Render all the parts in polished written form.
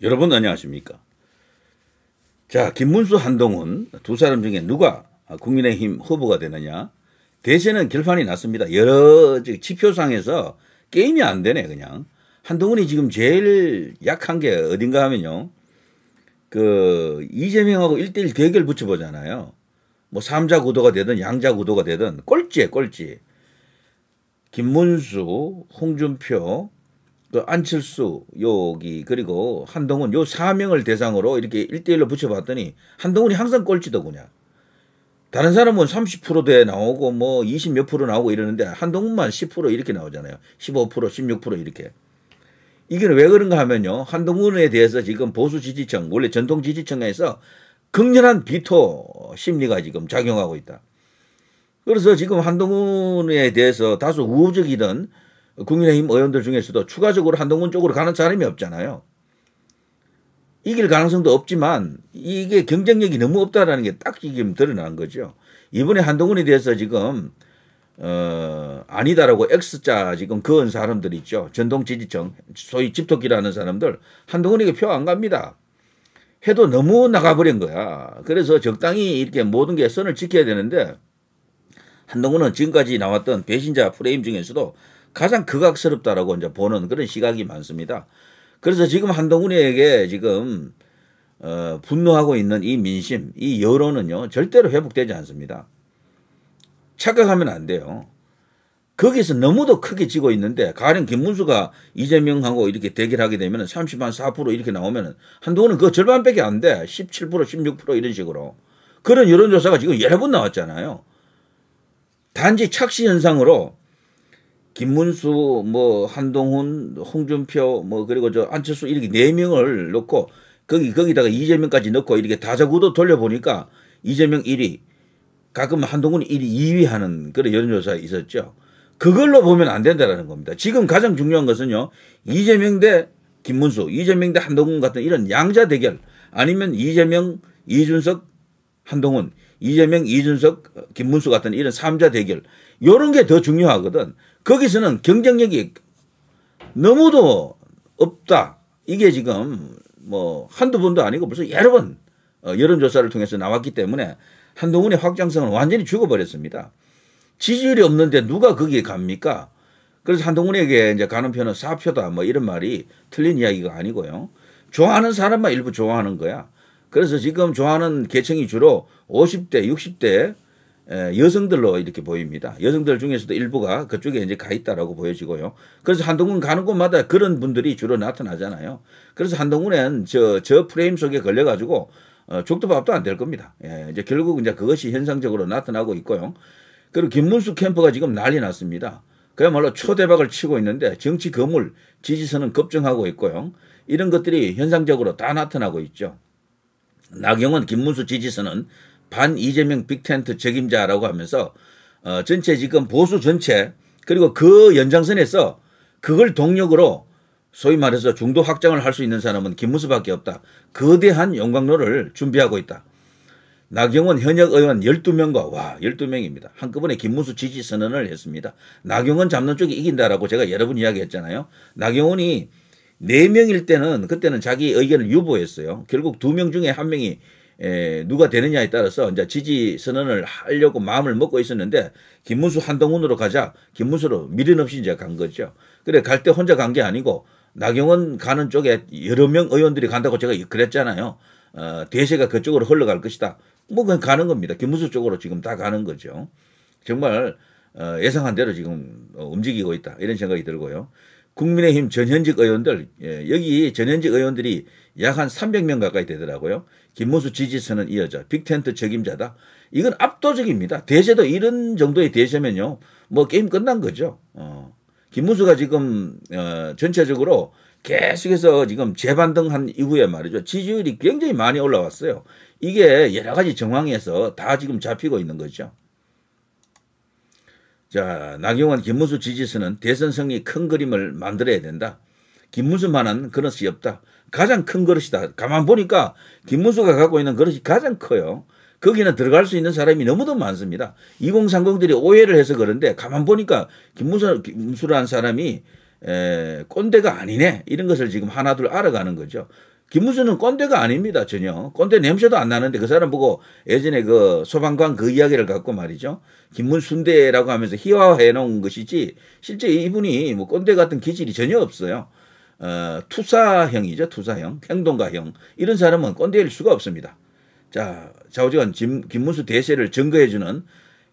여러분 안녕하십니까? 자, 김문수, 한동훈 두 사람 중에 누가 국민의힘 후보가 되느냐? 대세는 결판이 났습니다. 여러 지표상에서 게임이 안 되네 그냥. 한동훈이 지금 제일 약한 게 어딘가 하면요. 그 이재명하고 1대1 대결 붙여보잖아요. 뭐 3자 구도가 되든 양자 구도가 되든 꼴찌에 꼴찌. 김문수, 홍준표, 그 안철수 여기 그리고 한동훈 요 4명을 대상으로 이렇게 1대1로 붙여봤더니 한동훈이 항상 꼴찌더군요. 다른 사람은 30%대 나오고 뭐 20 몇 프로 나오고 이러는데 한동훈만 10% 이렇게 나오잖아요. 15%, 16% 이렇게. 이게 왜 그런가 하면요. 한동훈에 대해서 지금 보수 지지층, 원래 전통 지지층에서 극렬한 비토 심리가 지금 작용하고 있다. 그래서 지금 한동훈에 대해서 다소 우호적이던 국민의힘 의원들 중에서도 추가적으로 한동훈 쪽으로 가는 사람이 없잖아요. 이길 가능성도 없지만 이게 경쟁력이 너무 없다라는 게 딱 지금 드러난 거죠. 이번에 한동훈에 대해서 지금 아니다라고 X자 지금 그은 사람들 있죠. 전통 지지층, 소위 집토끼라는 사람들 한동훈에게 표 안 갑니다. 해도 너무 나가버린 거야. 그래서 적당히 이렇게 모든 게 선을 지켜야 되는데 한동훈은 지금까지 나왔던 배신자 프레임 중에서도 가장 극악스럽다라고 이제 보는 그런 시각이 많습니다. 그래서 지금 한동훈에게 지금 분노하고 있는 이 민심, 이 여론은요 절대로 회복되지 않습니다. 착각하면 안 돼요. 거기서 너무도 크게 지고 있는데 가령 김문수가 이재명하고 이렇게 대결하게 되면 30한 4% 이렇게 나오면 한동훈은 그 절반밖에 안 돼. 17%, 16% 이런 식으로. 그런 여론조사가 지금 여러 번 나왔잖아요. 단지 착시 현상으로 김문수, 뭐 한동훈, 홍준표, 뭐 그리고 저 안철수 이렇게 4명을 넣고 거기다가 이재명까지 넣고 이렇게 다자구도 돌려보니까 이재명 1위, 가끔 한동훈 1위, 2위 하는 그런 여론조사가 있었죠. 그걸로 보면 안 된다는 겁니다. 지금 가장 중요한 것은요. 이재명 대 김문수, 이재명 대 한동훈 같은 이런 양자 대결 아니면 이재명, 이준석, 한동훈, 이재명, 이준석, 김문수 같은 이런 3자 대결 이런 게 더 중요하거든. 거기서는 경쟁력이 너무도 없다. 이게 지금 뭐 한두 번도 아니고 벌써 여러 번 여론조사를 통해서 나왔기 때문에 한동훈의 확장성은 완전히 죽어버렸습니다. 지지율이 없는데 누가 거기에 갑니까? 그래서 한동훈에게 이제 가는 표는 4표다 뭐 이런 말이 틀린 이야기가 아니고요. 좋아하는 사람만 일부 좋아하는 거야. 그래서 지금 좋아하는 계층이 주로 50대, 60대 여성들로 이렇게 보입니다. 여성들 중에서도 일부가 그쪽에 이제 가 있다라고 보여지고요. 그래서 한동훈 가는 곳마다 그런 분들이 주로 나타나잖아요. 그래서 한동훈은 저 프레임 속에 걸려가지고 죽도 밥도 안 될 겁니다. 이제 결국 이제 그것이 현상적으로 나타나고 있고요. 그리고 김문수 캠프가 지금 난리 났습니다. 그야말로 초대박을 치고 있는데 정치 거물 지지선은 급증하고 있고요. 이런 것들이 현상적으로 다 나타나고 있죠. 나경원, 김문수 지지선은 반 이재명 빅텐트 책임자라고 하면서 전체 지금 보수 전체 그리고 그 연장선에서 그걸 동력으로 소위 말해서 중도 확장을 할 수 있는 사람은 김문수밖에 없다. 거대한 용광로를 준비하고 있다. 나경원 현역 의원 12명과 와 12명입니다. 한꺼번에 김문수 지지 선언을 했습니다. 나경원 잡는 쪽이 이긴다라고 제가 여러 번 이야기했잖아요. 나경원이 4명일 때는 그때는 자기 의견을 유보했어요. 결국 2명 중에 1명이 누가 되느냐에 따라서 이제 지지 선언을 하려고 마음을 먹고 있었는데 김문수 한동훈으로 가자 김문수로 미련 없이 이제 간 거죠. 그래 갈 때 혼자 간 게 아니고 나경원 가는 쪽에 여러 명 의원들이 간다고 제가 그랬잖아요. 대세가 그쪽으로 흘러갈 것이다. 뭐 그냥 가는 겁니다. 김문수 쪽으로 지금 다 가는 거죠. 정말 예상한 대로 지금 움직이고 있다. 이런 생각이 들고요. 국민의힘 전현직 의원들 여기 전현직 의원들이 약 한 300명 가까이 되더라고요. 김문수 지지선은 이어져 빅텐트 책임자다. 이건 압도적입니다. 대세도 이런 정도의 대세면요. 뭐 게임 끝난 거죠. 김문수가 지금 전체적으로 계속해서 지금 재반등한 이후에 말이죠. 지지율이 굉장히 많이 올라왔어요. 이게 여러 가지 정황에서 다 지금 잡히고 있는 거죠. 자, 나경원, 김문수 지지선은 대선 승리 큰 그림을 만들어야 된다. 김문수만한 그릇이 없다. 가장 큰 그릇이다. 가만 보니까 김문수가 갖고 있는 그릇이 가장 커요. 거기는 들어갈 수 있는 사람이 너무도 많습니다. 2030들이 오해를 해서 그런데 가만 보니까 김문수라는 사람이 꼰대가 아니네. 이런 것을 지금 하나둘 알아가는 거죠. 김문수는 꼰대가 아닙니다. 전혀. 꼰대 냄새도 안 나는데 그 사람 보고 예전에 그 소방관 그 이야기를 갖고 말이죠. 김문순대라고 하면서 희화화해 놓은 것이지 실제 이분이 뭐 꼰대 같은 기질이 전혀 없어요. 투사형이죠. 투사형. 행동가형. 이런 사람은 꼰대일 수가 없습니다. 자, 좌우지간 김문수 대세를 증거해주는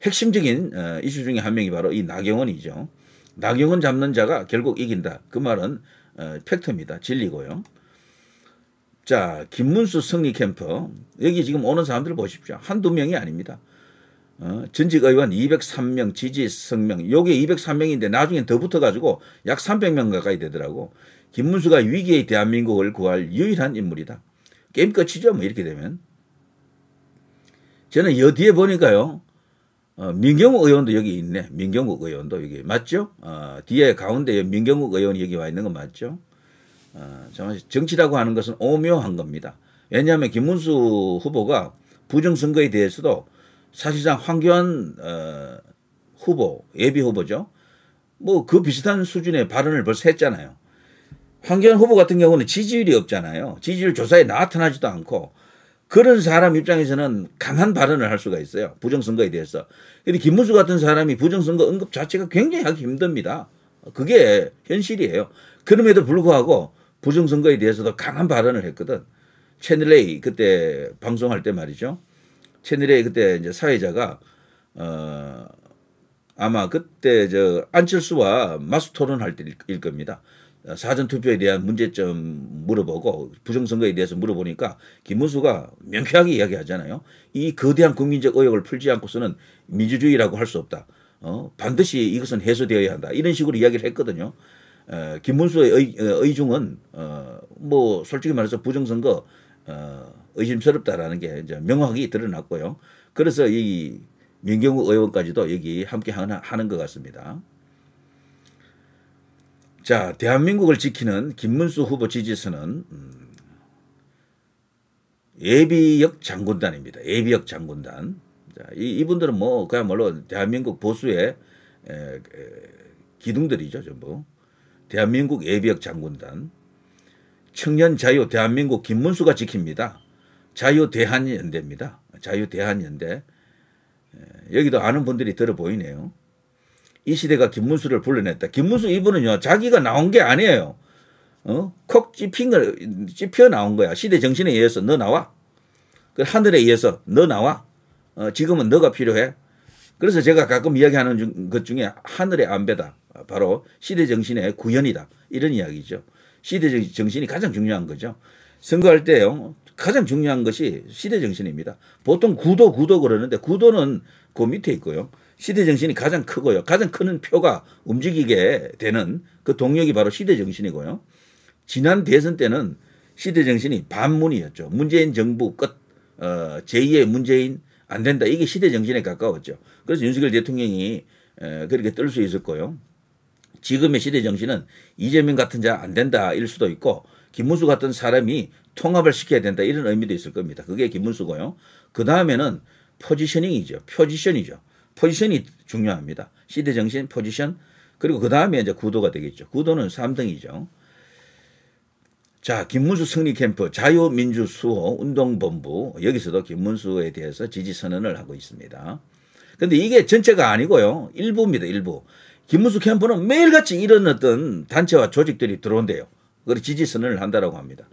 핵심적인 이슈 중에 한 명이 바로 이 나경원이죠. 나경원 잡는 자가 결국 이긴다. 그 말은 팩트입니다. 진리고요. 자, 김문수 승리 캠프. 여기 지금 오는 사람들 보십시오. 한두 명이 아닙니다. 전직 의원 203명, 지지 성명. 요게 203명인데 나중에 더 붙어가지고 약 300명 가까이 되더라고. 김문수가 위기의 대한민국을 구할 유일한 인물이다. 게임 끝이죠. 뭐 이렇게 되면. 저는 여 뒤에 보니까요. 민경욱 의원도 여기 있네. 민경욱 의원도 여기. 맞죠? 뒤에 가운데 민경욱 의원이 여기 와 있는 거 맞죠? 정치라고 하는 것은 오묘한 겁니다. 왜냐하면 김문수 후보가 부정선거에 대해서도 사실상 황교안 후보, 예비 후보죠. 뭐 그 비슷한 수준의 발언을 벌써 했잖아요. 황교안 후보 같은 경우는 지지율이 없잖아요. 지지율 조사에 나타나지도 않고 그런 사람 입장에서는 강한 발언을 할 수가 있어요. 부정선거에 대해서. 근데 김문수 같은 사람이 부정선거 언급 자체가 굉장히 하기 힘듭니다. 그게 현실이에요. 그럼에도 불구하고 부정선거에 대해서도 강한 발언을 했거든. 채널A 그때 방송할 때 말이죠. 채널A 그때 이제 사회자가 아마 그때 안철수와 마수 토론할 때일 겁니다. 사전투표에 대한 문제점 물어보고 부정선거에 대해서 물어보니까 김문수가 명쾌하게 이야기하잖아요. 이 거대한 국민적 의혹을 풀지 않고서는 민주주의라고 할 수 없다. 반드시 이것은 해소되어야 한다. 이런 식으로 이야기를 했거든요. 김문수의 의중은 뭐 솔직히 말해서 부정선거 의심스럽다라는 게 이제 명확히 드러났고요. 그래서 이 민경욱 의원까지도 여기 함께 하는 것 같습니다. 자, 대한민국을 지키는 김문수 후보 지지선은 예비역 장군단입니다. 예비역 장군단. 자, 이분들은 뭐 그야말로 대한민국 보수의 기둥들이죠, 전부. 대한민국 예비역 장군단. 청년 자유 대한민국 김문수가 지킵니다. 자유대한연대입니다. 자유대한연대. 여기도 아는 분들이 들어 보이네요. 이 시대가 김문수를 불러냈다. 김문수 이분은요, 자기가 나온 게 아니에요. 콕 찝혀 나온 거야. 시대 정신에 의해서 너 나와. 그 하늘에 의해서 너 나와. 지금은 너가 필요해. 그래서 제가 가끔 이야기하는 것 중에 하늘의 안배다. 바로 시대 정신의 구현이다. 이런 이야기죠. 시대 정신이 가장 중요한 거죠. 선거할 때요, 가장 중요한 것이 시대 정신입니다. 보통 구도 그러는데 구도는 그 밑에 있고요. 시대 정신이 가장 크고요. 가장 큰 표가 움직이게 되는 그 동력이 바로 시대 정신이고요. 지난 대선 때는 시대 정신이 반문이었죠. 문재인 정부 끝, 제2의 문재인 안 된다. 이게 시대 정신에 가까웠죠. 그래서 윤석열 대통령이 그렇게 뜰 수 있었고요. 지금의 시대 정신은 이재명 같은 자 안 된다 일 수도 있고 김문수 같은 사람이 통합을 시켜야 된다 이런 의미도 있을 겁니다. 그게 김문수고요. 그 다음에는 포지셔닝이죠. 표지션이죠. 포지션이 중요합니다. 시대 정신, 포지션, 그리고 그 다음에 이제 구도가 되겠죠. 구도는 3등이죠. 자, 김문수 승리 캠프 자유민주수호 운동본부 여기서도 김문수에 대해서 지지 선언을 하고 있습니다. 그런데 이게 전체가 아니고요. 일부입니다. 일부. 김문수 캠프는 매일같이 이런 어떤 단체와 조직들이 들어온대요. 그리고 지지 선언을 한다라고 합니다.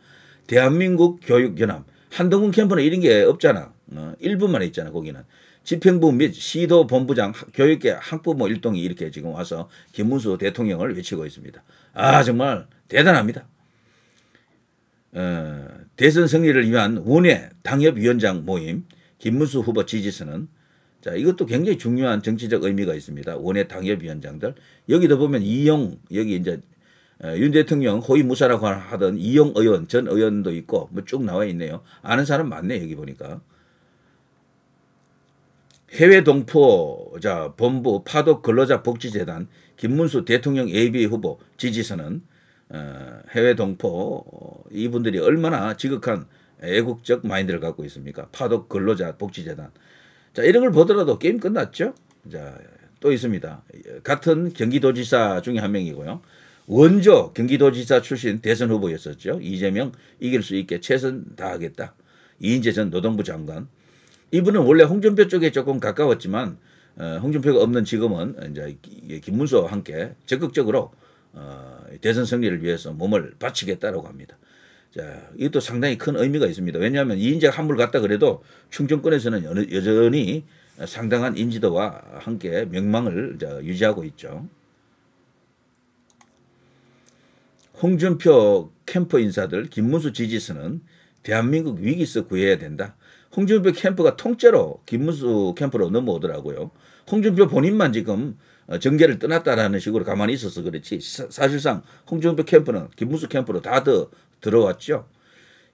대한민국 교육연합 한동훈 캠프는 이런 게 없잖아. 일부만 있잖아. 거기는. 집행부 및 시도 본부장 교육계 학부모 일동이 이렇게 지금 와서 김문수 대통령을 외치고 있습니다. 아, 정말 대단합니다. 대선 승리를 위한 원외 당협위원장 모임 김문수 후보 지지선은 자, 이것도 굉장히 중요한 정치적 의미가 있습니다. 원외 당협위원장들. 여기도 보면 이용, 여기 이제 윤 대통령 호위무사라고 하던 이용 의원, 전 의원도 있고 뭐 쭉 나와 있네요. 아는 사람 많네, 여기 보니까. 해외 동포 자 본부 파독 근로자 복지재단 김문수 대통령 예비 후보 지지선은 해외 동포 이분들이 얼마나 지극한 애국적 마인드를 갖고 있습니까? 파독 근로자 복지재단. 자, 이런 걸 보더라도 게임 끝났죠? 자, 또 있습니다. 같은 경기도지사 중에 한 명이고요. 원조 경기도지사 출신 대선 후보였었죠. 이재명 이길 수 있게 최선 다하겠다. 이인재 전 노동부 장관. 이분은 원래 홍준표 쪽에 조금 가까웠지만 홍준표가 없는 지금은 이제 김문수와 함께 적극적으로 대선 승리를 위해서 몸을 바치겠다라고 합니다. 자, 이것도 상당히 큰 의미가 있습니다. 왜냐하면 이인재가 한물 갔다 그래도 충청권에서는 여전히 상당한 인지도와 함께 명망을 유지하고 있죠. 홍준표 캠프 인사들 김문수 지지선은 대한민국 위기에서 구해야 된다. 홍준표 캠프가 통째로 김문수 캠프로 넘어오더라고요. 홍준표 본인만 지금 정계를 떠났다라는 식으로 가만히 있어서 그렇지 사실상 홍준표 캠프는 김문수 캠프로 다 들어왔죠.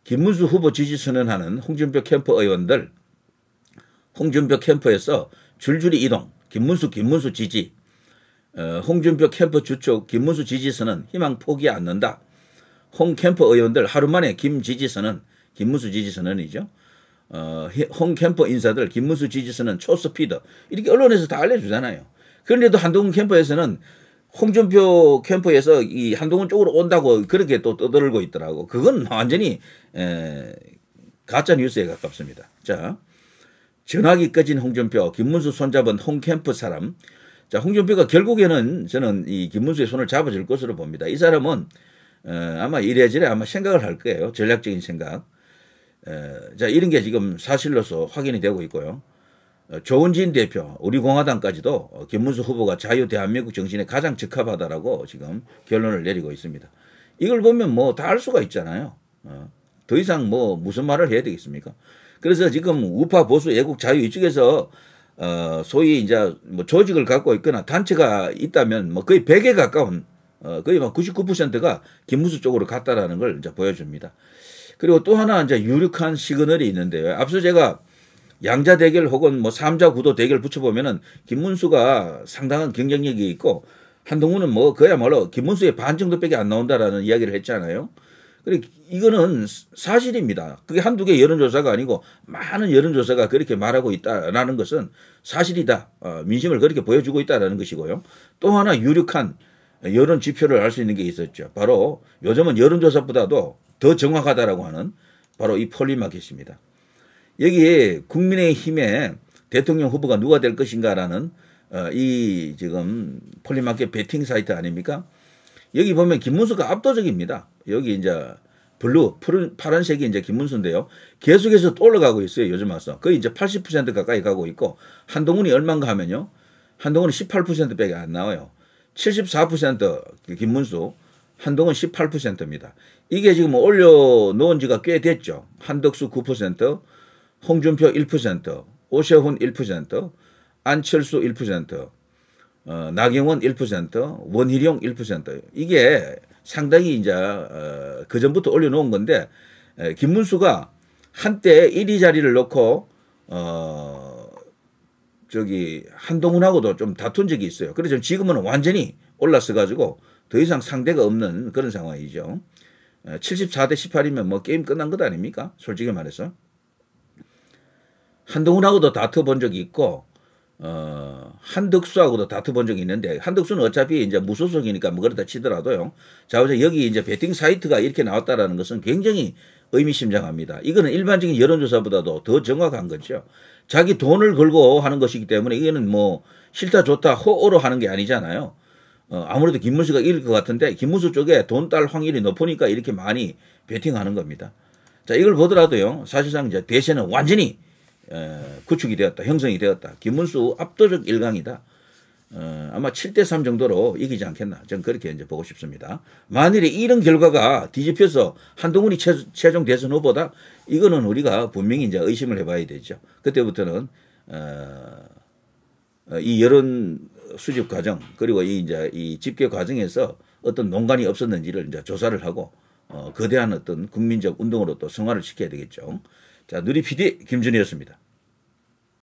김문수 후보 지지선언하는 홍준표 캠프 의원들 홍준표 캠프에서 줄줄이 이동 김문수 지지 홍준표 캠프 주축 김문수 지지선언 희망 포기 않는다. 홍 캠프 의원들 하루 만에 김 지지선언 김문수 지지선언이죠. 홍 캠프 인사들 김문수 지지선언 초스피드 이렇게 언론에서 다 알려주잖아요. 그런데도 한동훈 캠프에서는 홍준표 캠프에서 이 한동훈 쪽으로 온다고 그렇게 또 떠들고 있더라고. 그건 완전히 가짜 뉴스에 가깝습니다. 자, 전화기 꺼진 홍준표, 김문수 손잡은 홍 캠프 사람. 자, 홍준표가 결국에는 저는 이 김문수의 손을 잡아줄 것으로 봅니다. 이 사람은 아마 이래저래 아마 생각을 할 거예요. 전략적인 생각. 자, 이런 게 지금 사실로서 확인이 되고 있고요. 조은진 대표, 우리 공화당까지도 김문수 후보가 자유 대한민국 정신에 가장 적합하다라고 지금 결론을 내리고 있습니다. 이걸 보면 뭐 다 알 수가 있잖아요. 더 이상 뭐 무슨 말을 해야 되겠습니까? 그래서 지금 우파 보수 애국 자유 이쪽에서 소위 이제 뭐 조직을 갖고 있거나 단체가 있다면 뭐 거의 100에 가까운 거의 막 99%가 김문수 쪽으로 갔다라는 걸 이제 보여줍니다. 그리고 또 하나 이제 유력한 시그널이 있는데요. 앞서 제가 양자 대결 혹은 뭐 삼자 구도 대결 붙여보면은 김문수가 상당한 경쟁력이 있고 한동훈은 뭐 그야말로 김문수의 반 정도밖에 안 나온다라는 이야기를 했잖아요. 그래 이거는 사실입니다. 그게 한두 개 여론조사가 아니고 많은 여론조사가 그렇게 말하고 있다라는 것은 사실이다. 민심을 그렇게 보여주고 있다라는 것이고요. 또 하나 유력한 여론 지표를 알 수 있는 게 있었죠. 바로 요즘은 여론조사보다도 더 정확하다라고 하는 바로 이 폴리마켓입니다. 여기에 국민의힘의 대통령 후보가 누가 될 것인가라는 이 지금 폴리마켓 베팅 사이트 아닙니까? 여기 보면 김문수가 압도적입니다. 여기 이제 블루, 파란색이 이제 김문수인데요. 계속해서 또 올라가고 있어요. 요즘 와서. 거의 이제 80% 가까이 가고 있고 한동훈이 얼마인가 하면요. 한동훈이 18%밖에 안 나와요. 74% 김문수, 한동훈 18%입니다. 이게 지금 올려놓은 지가 꽤 됐죠. 한덕수 9%, 홍준표 1%, 오세훈 1%, 안철수 1%, 나경원 1%, 원희룡 1%. 이게 상당히 이제 그 전부터 올려놓은 건데 김문수가 한때 1위 자리를 놓고 저기 한동훈하고도 좀 다툰 적이 있어요. 그래서 지금은 완전히 올라서 가지고 더 이상 상대가 없는 그런 상황이죠. 74대 18이면 뭐 게임 끝난 것 아닙니까? 솔직히 말해서. 한동훈하고도 다퉈본 적이 있고 한덕수하고도 다퉈본 적이 있는데 한덕수는 어차피 이제 무소속이니까 뭐 그렇다 치더라도요. 자, 여기 이제 베팅 사이트가 이렇게 나왔다라는 것은 굉장히 의미심장합니다. 이거는 일반적인 여론조사보다도 더 정확한 거죠. 자기 돈을 걸고 하는 것이기 때문에 이거는 뭐 싫다 좋다 호오로 하는 게 아니잖아요. 아무래도 김문수가 이길 것 같은데 김문수 쪽에 돈 딸 확률이 높으니까 이렇게 많이 베팅하는 겁니다. 자, 이걸 보더라도요. 사실상 이제 대세는 완전히 구축이 되었다. 형성이 되었다. 김문수 압도적 일강이다. 아마 7대3 정도로 이기지 않겠나. 저는 그렇게 이제 보고 싶습니다. 만일에 이런 결과가 뒤집혀서 한동훈이 최종 대선 후보다 이거는 우리가 분명히 이제 의심을 해봐야 되죠. 그때부터는 이 여론 수집 과정 그리고 이 집계 과정에서 어떤 농간이 없었는지를 이제 조사를 하고 거대한 어떤 국민적 운동으로 또 성화를 시켜야 되겠죠. 자, 누리 PD 김준희였습니다.